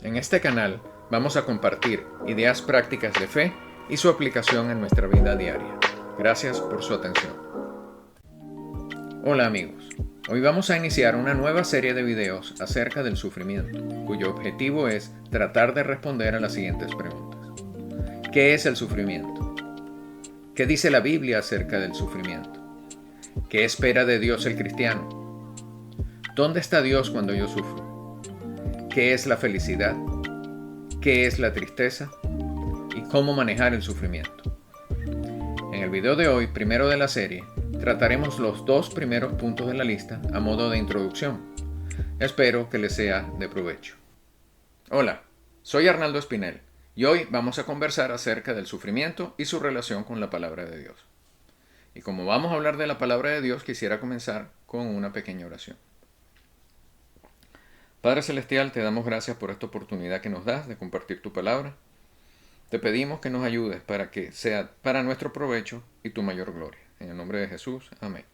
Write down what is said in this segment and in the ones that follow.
En este canal vamos a compartir ideas prácticas de fe y su aplicación en nuestra vida diaria. Gracias por su atención. Hola amigos, hoy vamos a iniciar una nueva serie de videos acerca del sufrimiento, cuyo objetivo es tratar de responder a las siguientes preguntas. ¿Qué es el sufrimiento? ¿Qué dice la Biblia acerca del sufrimiento? ¿Qué espera de Dios el cristiano? ¿Dónde está Dios cuando yo sufro? ¿Qué es la felicidad? ¿Qué es la tristeza? ¿Y cómo manejar el sufrimiento? En el video de hoy, primero de la serie, trataremos los dos primeros puntos de la lista a modo de introducción. Espero que les sea de provecho. Hola, soy Arnaldo Espinel y hoy vamos a conversar acerca del sufrimiento y su relación con la palabra de Dios. Y como vamos a hablar de la palabra de Dios, quisiera comenzar con una pequeña oración. Padre Celestial, te damos gracias por esta oportunidad que nos das de compartir tu palabra. Te pedimos que nos ayudes para que sea para nuestro provecho y tu mayor gloria. En el nombre de Jesús, amén.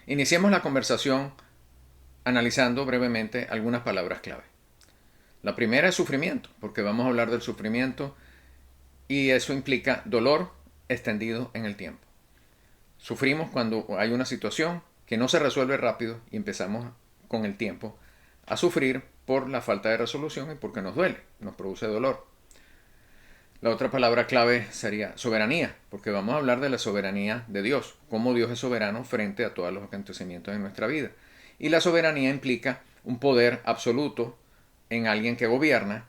Iniciemos la conversación analizando brevemente algunas palabras clave. La primera es sufrimiento, porque vamos a hablar del sufrimiento y eso implica dolor extendido en el tiempo. Sufrimos cuando hay una situación que no se resuelve rápido y empezamos con el tiempo a sufrir por la falta de resolución y porque nos duele, nos produce dolor. La otra palabra clave sería soberanía, porque vamos a hablar de la soberanía de Dios, cómo Dios es soberano frente a todos los acontecimientos de nuestra vida. Y la soberanía implica un poder absoluto en alguien que gobierna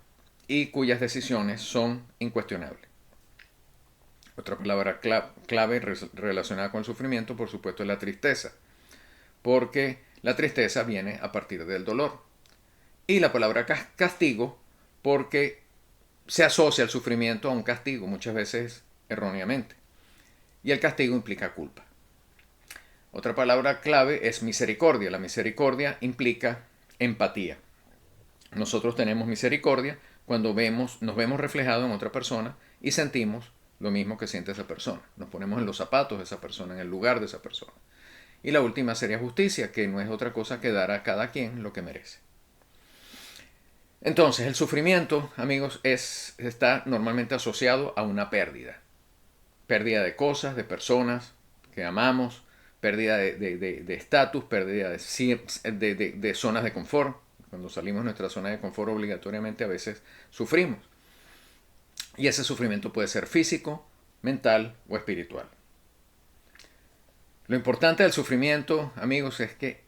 y cuyas decisiones son incuestionables. Otra palabra clave relacionada con el sufrimiento, por supuesto, es la tristeza, porque la tristeza viene a partir del dolor. Y la palabra castigo, porque se asocia el sufrimiento a un castigo, muchas veces erróneamente. Y el castigo implica culpa. Otra palabra clave es misericordia. La misericordia implica empatía. Nosotros tenemos misericordia cuando nos vemos reflejados en otra persona y sentimos lo mismo que siente esa persona. Nos ponemos en los zapatos de esa persona, en el lugar de esa persona. Y la última sería justicia, que no es otra cosa que dar a cada quien lo que merece. Entonces, el sufrimiento, amigos, está normalmente asociado a una pérdida. Pérdida de cosas, de personas que amamos, pérdida de estatus, pérdida de zonas de confort. Cuando salimos de nuestra zona de confort obligatoriamente a veces sufrimos. Y ese sufrimiento puede ser físico, mental o espiritual. Lo importante del sufrimiento, amigos, es que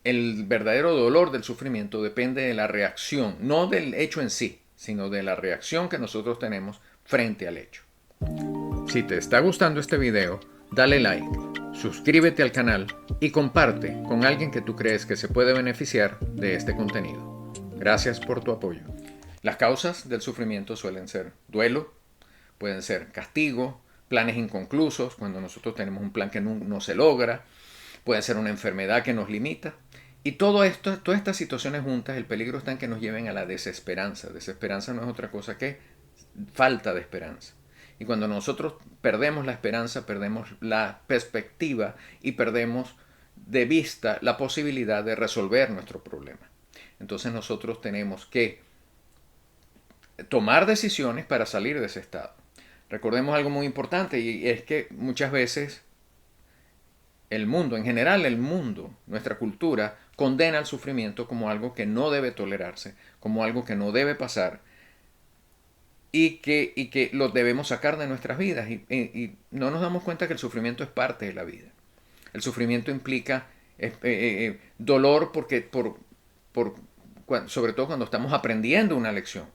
el verdadero dolor del sufrimiento depende de la reacción, no del hecho en sí, sino de la reacción que nosotros tenemos frente al hecho. Si te está gustando este video, dale like, suscríbete al canal y comparte con alguien que tú crees que se puede beneficiar de este contenido. Gracias por tu apoyo. Las causas del sufrimiento suelen ser duelo, pueden ser castigo, planes inconclusos, cuando nosotros tenemos un plan que no se logra, puede ser una enfermedad que nos limita. Y todo esto, todas estas situaciones juntas, el peligro está en que nos lleven a la desesperanza. Desesperanza no es otra cosa que falta de esperanza. Y cuando nosotros perdemos la esperanza, perdemos la perspectiva y perdemos de vista la posibilidad de resolver nuestro problema. Entonces nosotros tenemos que tomar decisiones para salir de ese estado. Recordemos algo muy importante y es que muchas veces el mundo, en general el mundo, nuestra cultura, condena el sufrimiento como algo que no debe tolerarse, como algo que no debe pasar y que lo debemos sacar de nuestras vidas. Y no nos damos cuenta que el sufrimiento es parte de la vida. El sufrimiento implica dolor sobre todo cuando estamos aprendiendo una lección.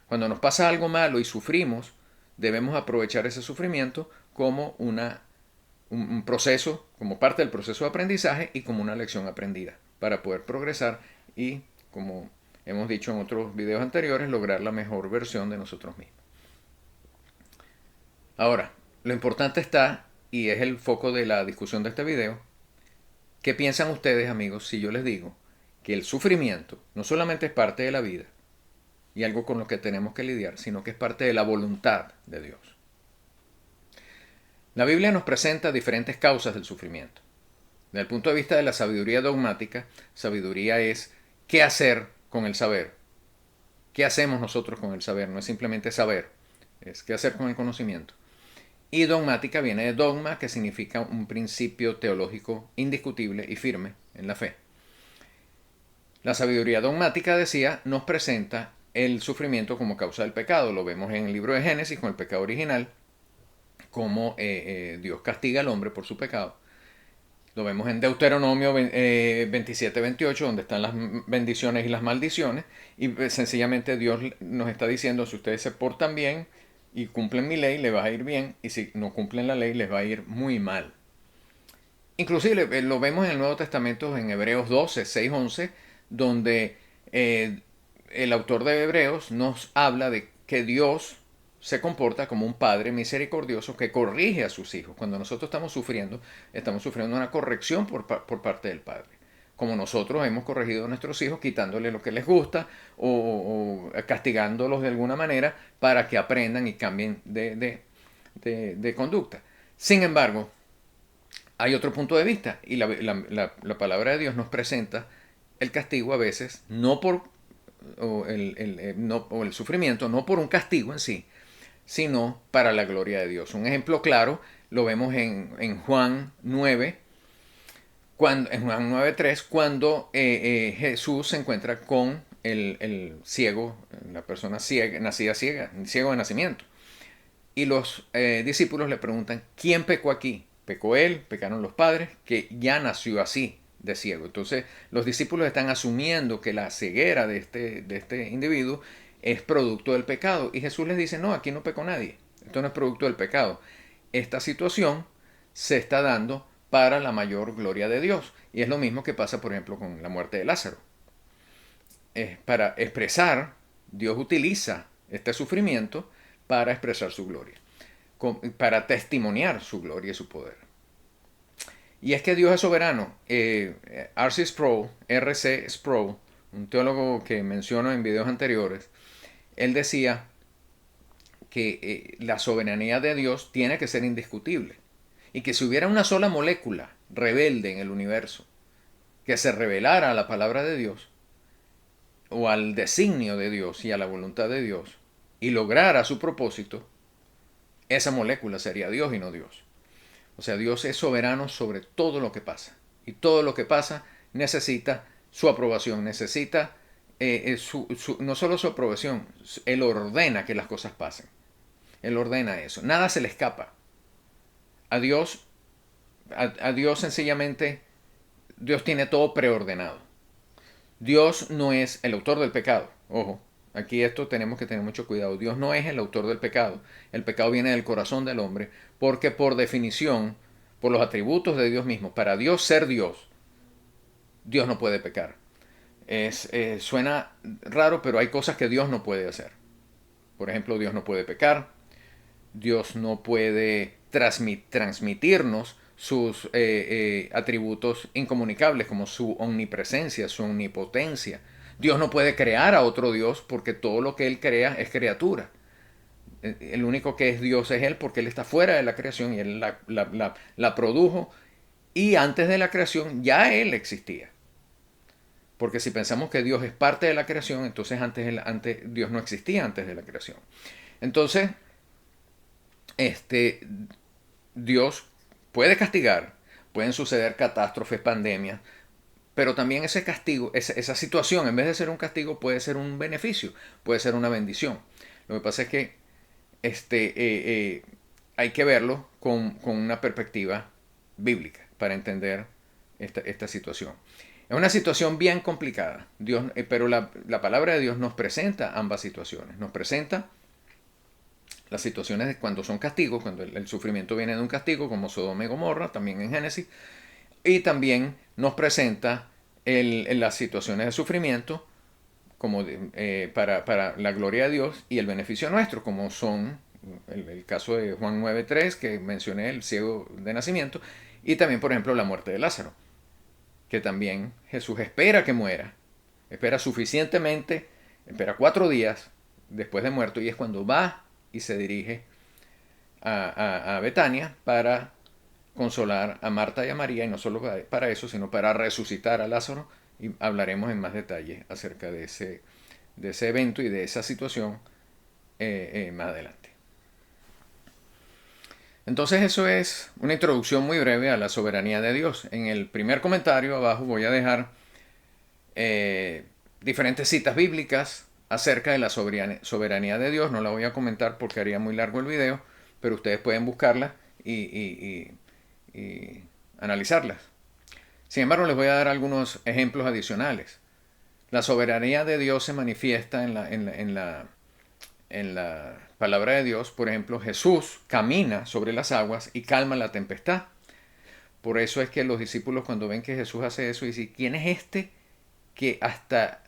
Cuando nos pasa algo malo y sufrimos, debemos aprovechar ese sufrimiento como un proceso, como parte del proceso de aprendizaje y como una lección aprendida para poder progresar y, como hemos dicho en otros videos anteriores, lograr la mejor versión de nosotros mismos. Ahora, lo importante está, y es el foco de la discusión de este video, ¿qué piensan ustedes, amigos, si yo les digo que el sufrimiento no solamente es parte de la vida y algo con lo que tenemos que lidiar, sino que es parte de la voluntad de Dios? La Biblia nos presenta diferentes causas del sufrimiento. Desde el punto de vista de la sabiduría dogmática, sabiduría es qué hacer con el saber. ¿Qué hacemos nosotros con el saber? No es simplemente saber, es qué hacer con el conocimiento. Y dogmática viene de dogma, que significa un principio teológico indiscutible y firme en la fe. La sabiduría dogmática, decía, nos presenta el sufrimiento como causa del pecado. Lo vemos en el libro de Génesis con el pecado original, cómo Dios castiga al hombre por su pecado. Lo vemos en Deuteronomio 27-28, donde están las bendiciones y las maldiciones. Y sencillamente Dios nos está diciendo, si ustedes se portan bien y cumplen mi ley, les va a ir bien. Y si no cumplen la ley, les va a ir muy mal. Inclusive lo vemos en el Nuevo Testamento en Hebreos 12, 6, 11, donde el autor de Hebreos nos habla de que Dios se comporta como un padre misericordioso que corrige a sus hijos. Cuando nosotros estamos sufriendo una corrección por parte del Padre. Como nosotros hemos corregido a nuestros hijos quitándole lo que les gusta o castigándolos de alguna manera para que aprendan y cambien de conducta. Sin embargo, hay otro punto de vista y la palabra de Dios nos presenta el castigo a veces no por o el sufrimiento, no por un castigo en sí, sino para la gloria de Dios. Un ejemplo claro lo vemos en Juan 9, en Juan 9:3, cuando Jesús se encuentra con el ciego, la persona ciega, nacida ciega, ciego de nacimiento. Y los discípulos le preguntan, ¿quién pecó aquí? ¿Pecó él? ¿Pecaron los padres? Que ya nació así, de ciego. Entonces los discípulos están asumiendo que la ceguera de este individuo es producto del pecado. Y Jesús les dice, no, aquí no pecó nadie. Esto no es producto del pecado. Esta situación se está dando para la mayor gloria de Dios. Y es lo mismo que pasa, por ejemplo, con la muerte de Lázaro. Para expresar, Dios utiliza este sufrimiento para expresar su gloria, para testimoniar su gloria y su poder. Y es que Dios es soberano. R.C. Sproul, un teólogo que menciono en videos anteriores, él decía que la soberanía de Dios tiene que ser indiscutible. Y que si hubiera una sola molécula rebelde en el universo que se rebelara a la palabra de Dios, o al designio de Dios y a la voluntad de Dios, y lograra su propósito, esa molécula sería Dios y no Dios. O sea, Dios es soberano sobre todo lo que pasa. Y todo lo que pasa necesita su aprobación, necesita no solo su aprobación, Él ordena que las cosas pasen. Él ordena eso. Nada se le escapa. A Dios sencillamente, Dios tiene todo preordenado. Dios no es el autor del pecado. Ojo, aquí esto tenemos que tener mucho cuidado. Dios no es el autor del pecado. El pecado viene del corazón del hombre porque por definición, por los atributos de Dios mismo, para Dios ser Dios, Dios no puede pecar. Suena raro, pero hay cosas que Dios no puede hacer. Por ejemplo, Dios no puede pecar. Dios no puede transmitirnos sus atributos incomunicables como su omnipresencia, su omnipotencia. Dios no puede crear a otro Dios porque todo lo que Él crea es criatura. El único que es Dios es Él porque Él está fuera de la creación y Él la produjo y antes de la creación ya Él existía. Porque si pensamos que Dios es parte de la creación, entonces Dios no existía antes de la creación. Entonces, Dios puede castigar, pueden suceder catástrofes, pandemias, pero también ese castigo, esa situación, en vez de ser un castigo, puede ser un beneficio, puede ser una bendición. Lo que pasa es que hay que verlo con una perspectiva bíblica para entender esta situación. Es una situación bien complicada, pero la palabra de Dios nos presenta ambas situaciones. Nos presenta las situaciones de cuando son castigos, cuando el sufrimiento viene de un castigo, como Sodoma y Gomorra, también en Génesis, y también nos presenta las situaciones de sufrimiento como para la gloria de Dios y el beneficio nuestro, como son el caso de Juan 9:3, que mencioné, el ciego de nacimiento, y también, por ejemplo, la muerte de Lázaro, que también Jesús espera que muera, espera suficientemente, espera 4 días después de muerto, y es cuando va y se dirige a Betania para consolar a Marta y a María, y no solo para eso, sino para resucitar a Lázaro y hablaremos en más detalle acerca de ese evento y de esa situación más adelante. Entonces eso es una introducción muy breve a la soberanía de Dios. En el primer comentario abajo voy a dejar eh, diferentes citas bíblicas acerca de la soberanía de Dios. No la voy a comentar porque haría muy largo el video, pero ustedes pueden buscarla y analizarlas. Sin embargo, les voy a dar algunos ejemplos adicionales. La soberanía de Dios se manifiesta en la palabra de Dios. Por ejemplo, Jesús camina sobre las aguas y calma la tempestad. Por eso es que los discípulos, cuando ven que Jesús hace eso, dicen: ¿quién es este que hasta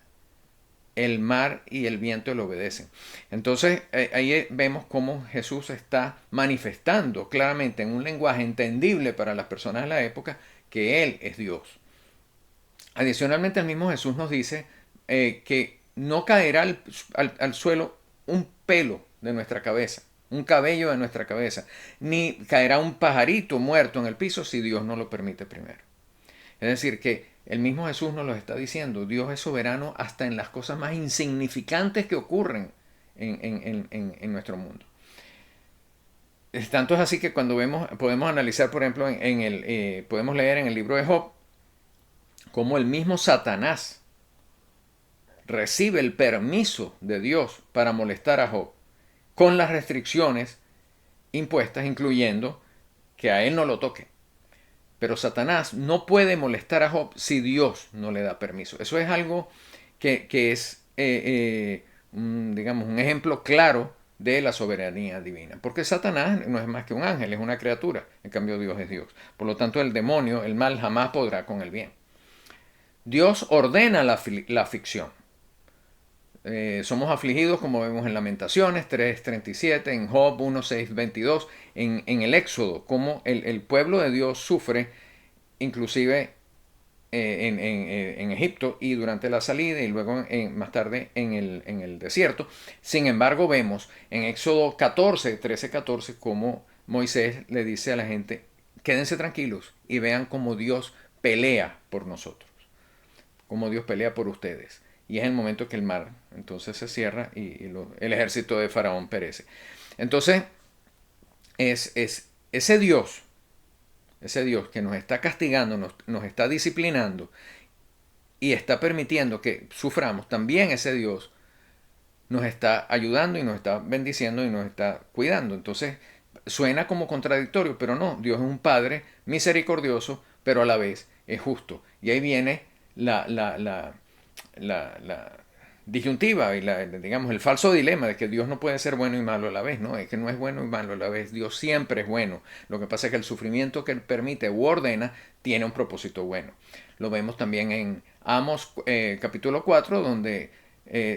el mar y el viento le obedecen? Entonces ahí vemos cómo Jesús está manifestando claramente en un lenguaje entendible para las personas de la época que Él es Dios. Adicionalmente, el mismo Jesús nos dice que no caerá al suelo un pelo de nuestra cabeza, un cabello de nuestra cabeza, ni caerá un pajarito muerto en el piso si Dios no lo permite primero. Es decir, que el mismo Jesús nos lo está diciendo. Dios es soberano hasta en las cosas más insignificantes que ocurren en nuestro mundo. Tanto es así que cuando podemos analizar, por ejemplo, podemos leer en el libro de Job, cómo el mismo Satanás recibe el permiso de Dios para molestar a Job, con las restricciones impuestas, incluyendo que a él no lo toque. Pero Satanás no puede molestar a Job si Dios no le da permiso. Eso es algo que es, digamos, un ejemplo claro de la soberanía divina. Porque Satanás no es más que un ángel, es una criatura. En cambio, Dios es Dios. Por lo tanto, el demonio, el mal, jamás podrá con el bien. Dios ordena la ficción. Somos afligidos, como vemos en Lamentaciones 3:37, en Job 1:6-22, en el Éxodo, como el pueblo de Dios sufre, inclusive en Egipto y durante la salida y luego más tarde en el desierto. Sin embargo, vemos en Éxodo 13:14, como Moisés le dice a la gente: quédense tranquilos y vean cómo Dios pelea por nosotros, cómo Dios pelea por ustedes. Y es el momento que el mar entonces se cierra y el ejército de Faraón perece. Entonces, es ese Dios que nos está castigando, nos está disciplinando y está permitiendo que suframos, también ese Dios nos está ayudando y nos está bendiciendo y nos está cuidando. Entonces, suena como contradictorio, pero no, Dios es un Padre misericordioso, pero a la vez es justo. Y ahí viene la disyuntiva y digamos, el falso dilema de que Dios no puede ser bueno y malo a la vez, ¿no? Es que no es bueno y malo a la vez, Dios siempre es bueno. Lo que pasa es que el sufrimiento que Él permite u ordena tiene un propósito bueno. Lo vemos también en Amos capítulo 4, donde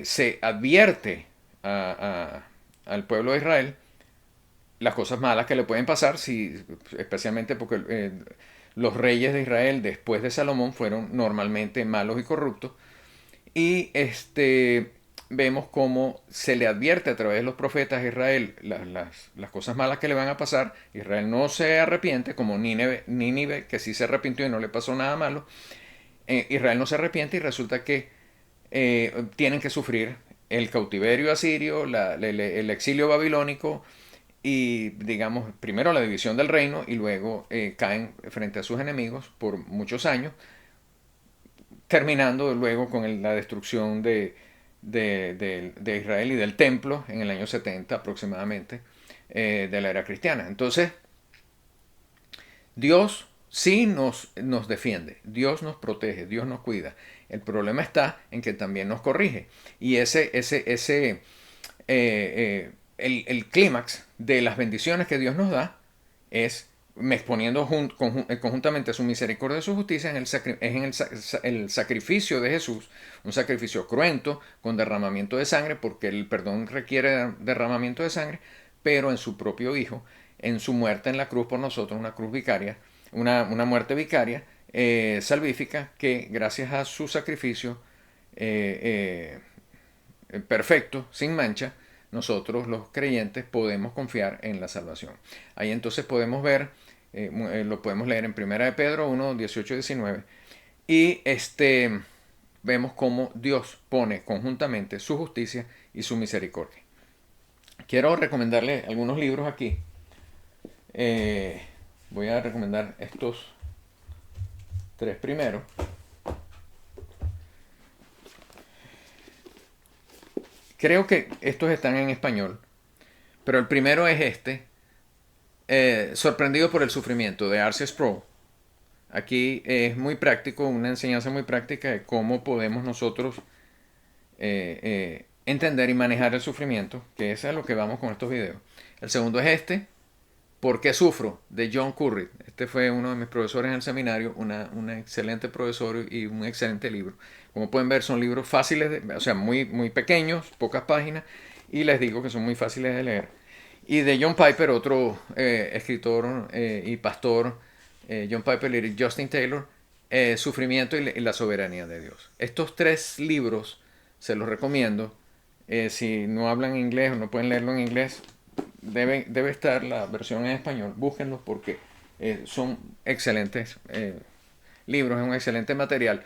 se advierte al pueblo de Israel las cosas malas que le pueden pasar, especialmente porque los reyes de Israel después de Salomón fueron normalmente malos y corruptos. Y vemos cómo se le advierte a través de los profetas a Israel las cosas malas que le van a pasar. Israel no se arrepiente, como Nínive, que sí se arrepintió y no le pasó nada malo. Israel no se arrepiente y resulta que tienen que sufrir el cautiverio asirio, el exilio babilónico y, digamos, primero la división del reino y luego caen frente a sus enemigos por muchos años, terminando luego con la destrucción de Israel y del templo en el año 70 aproximadamente de la era cristiana. Entonces, Dios sí nos defiende, Dios nos protege, Dios nos cuida. El problema está en que también nos corrige. Y el clímax de las bendiciones que Dios nos da es exponiendo conjuntamente su misericordia y su justicia es el sacrificio de Jesús, un sacrificio cruento, con derramamiento de sangre, porque el perdón requiere derramamiento de sangre, pero en su propio Hijo, en su muerte en la cruz por nosotros, una cruz vicaria, una muerte vicaria, salvífica, que gracias a su sacrificio perfecto, sin mancha, nosotros los creyentes podemos confiar en la salvación. Ahí entonces podemos ver, lo podemos leer en 1 de Pedro 1, 18 y 19. Y vemos cómo Dios pone conjuntamente su justicia y su misericordia. Quiero recomendarle algunos libros aquí. Voy a recomendar estos tres primeros. Creo que estos están en español, pero el primero es este, Sorprendido por el sufrimiento, de R.C. Sproul. Aquí es muy práctico, una enseñanza muy práctica de cómo podemos nosotros entender y manejar el sufrimiento, que es a lo que vamos con estos videos. El segundo es este, ¿Por qué sufro?, de John Curry. Este fue uno de mis profesores en el seminario, un excelente profesor y un excelente libro. Como pueden ver, son libros fáciles, o sea, muy, muy pequeños, pocas páginas, y les digo que son muy fáciles de leer. Y de John Piper, otro escritor y pastor, John Piper y Justin Taylor, Sufrimiento y la soberanía de Dios. Estos tres libros se los recomiendo. Si no hablan inglés o no pueden leerlo en inglés, debe estar la versión en español. Búsquenlos porque son excelentes libros, es un excelente material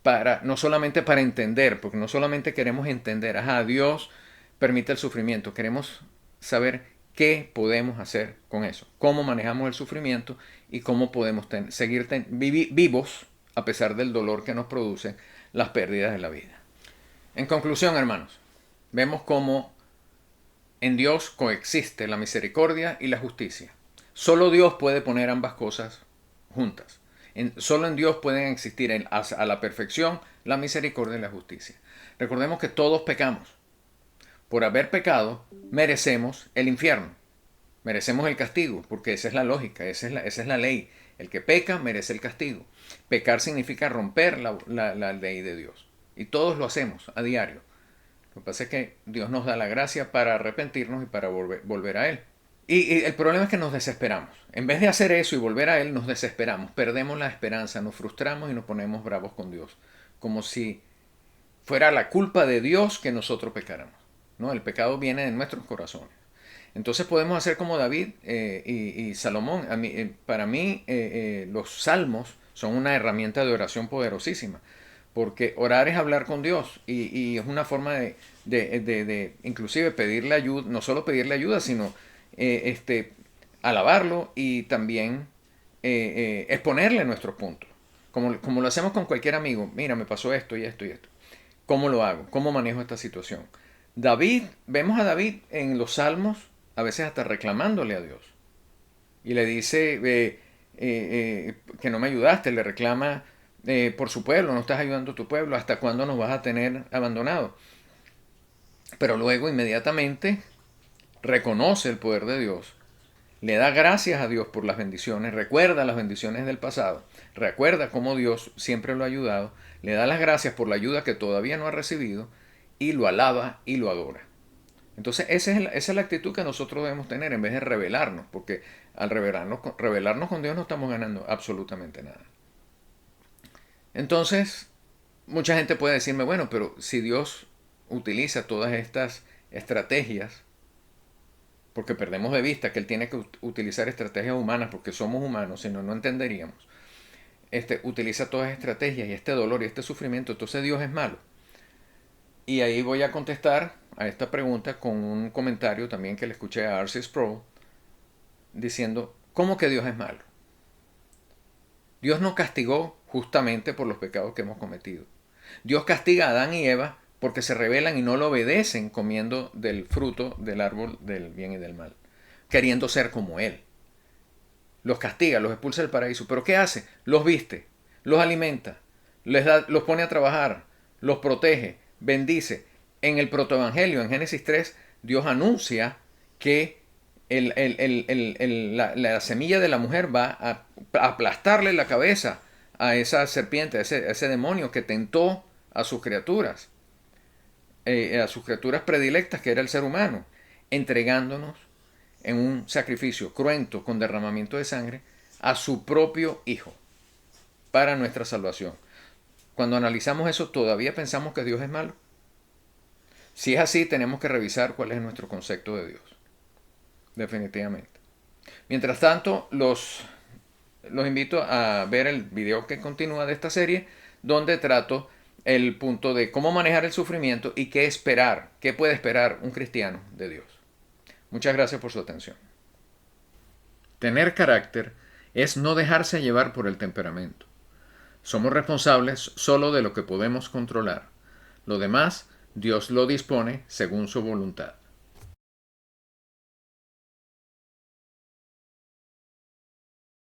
para no solamente para entender, porque no solamente queremos entender, Dios permite el sufrimiento, queremos saber qué podemos hacer con eso, cómo manejamos el sufrimiento y cómo podemos seguir vivos a pesar del dolor que nos producen las pérdidas de la vida. En conclusión, hermanos, vemos cómo en Dios coexiste la misericordia y la justicia. Solo Dios puede poner ambas cosas juntas. Solo en Dios pueden existir a la perfección la misericordia y la justicia. Recordemos que todos pecamos. Por haber pecado, merecemos el infierno. Merecemos el castigo, porque esa es la lógica, esa es la ley. El que peca merece el castigo. Pecar significa romper la ley de Dios. Y todos lo hacemos a diario. Lo que pasa es que Dios nos da la gracia para arrepentirnos y para volver a Él. Y el problema es que nos desesperamos. En vez de hacer eso y volver a Él, nos desesperamos, perdemos la esperanza, nos frustramos y nos ponemos bravos con Dios. Como si fuera la culpa de Dios que nosotros pecáramos. ¿No? El pecado viene de nuestros corazones. Entonces podemos hacer como David y Salomón. Para mí los salmos son una herramienta de oración poderosísima. Porque orar es hablar con Dios y es una forma de inclusive pedirle ayuda, no solo pedirle ayuda, sino alabarlo y también exponerle nuestros puntos. Como lo hacemos con cualquier amigo, mira, me pasó esto y esto y esto. ¿Cómo lo hago? ¿Cómo manejo esta situación? Vemos a David en los salmos, a veces hasta reclamándole a Dios. Y le dice que no me ayudaste, le reclama por su pueblo, no estás ayudando a tu pueblo, ¿hasta cuándo nos vas a tener abandonado? Pero luego inmediatamente reconoce el poder de Dios, le da gracias a Dios por las bendiciones, recuerda las bendiciones del pasado, recuerda cómo Dios siempre lo ha ayudado, le da las gracias por la ayuda que todavía no ha recibido y lo alaba y lo adora. Entonces esa es la actitud que nosotros debemos tener en vez de rebelarnos, porque al rebelarnos con Dios no estamos ganando absolutamente nada. Entonces, mucha gente puede decirme, bueno, pero si Dios utiliza todas estas estrategias, porque perdemos de vista que Él tiene que utilizar estrategias humanas, porque somos humanos, si no, no entenderíamos. Utiliza todas las estrategias y este dolor y este sufrimiento, entonces Dios es malo. Y ahí voy a contestar a esta pregunta con un comentario también que le escuché a R.C. Sproul, diciendo, ¿cómo que Dios es malo? Dios nos castigó justamente por los pecados que hemos cometido. Dios castiga a Adán y Eva porque se rebelan y no lo obedecen comiendo del fruto del árbol del bien y del mal, queriendo ser como Él. Los castiga, los expulsa del paraíso. ¿Pero qué hace? Los viste, los alimenta, los pone a trabajar, los protege, bendice. En el protoevangelio, en Génesis 3, Dios anuncia que la semilla de la mujer va a aplastarle la cabeza a esa serpiente, a ese demonio que tentó a sus criaturas predilectas, que era el ser humano, entregándonos en un sacrificio cruento con derramamiento de sangre a su propio Hijo para nuestra salvación. Cuando analizamos eso, ¿todavía pensamos que Dios es malo? Si es así, tenemos que revisar cuál es nuestro concepto de Dios. Definitivamente. Mientras tanto, los invito a ver el video que continúa de esta serie, donde trato el punto de cómo manejar el sufrimiento y qué esperar, qué puede esperar un cristiano de Dios. Muchas gracias por su atención. Tener carácter es no dejarse llevar por el temperamento. Somos responsables solo de lo que podemos controlar. Lo demás, Dios lo dispone según su voluntad.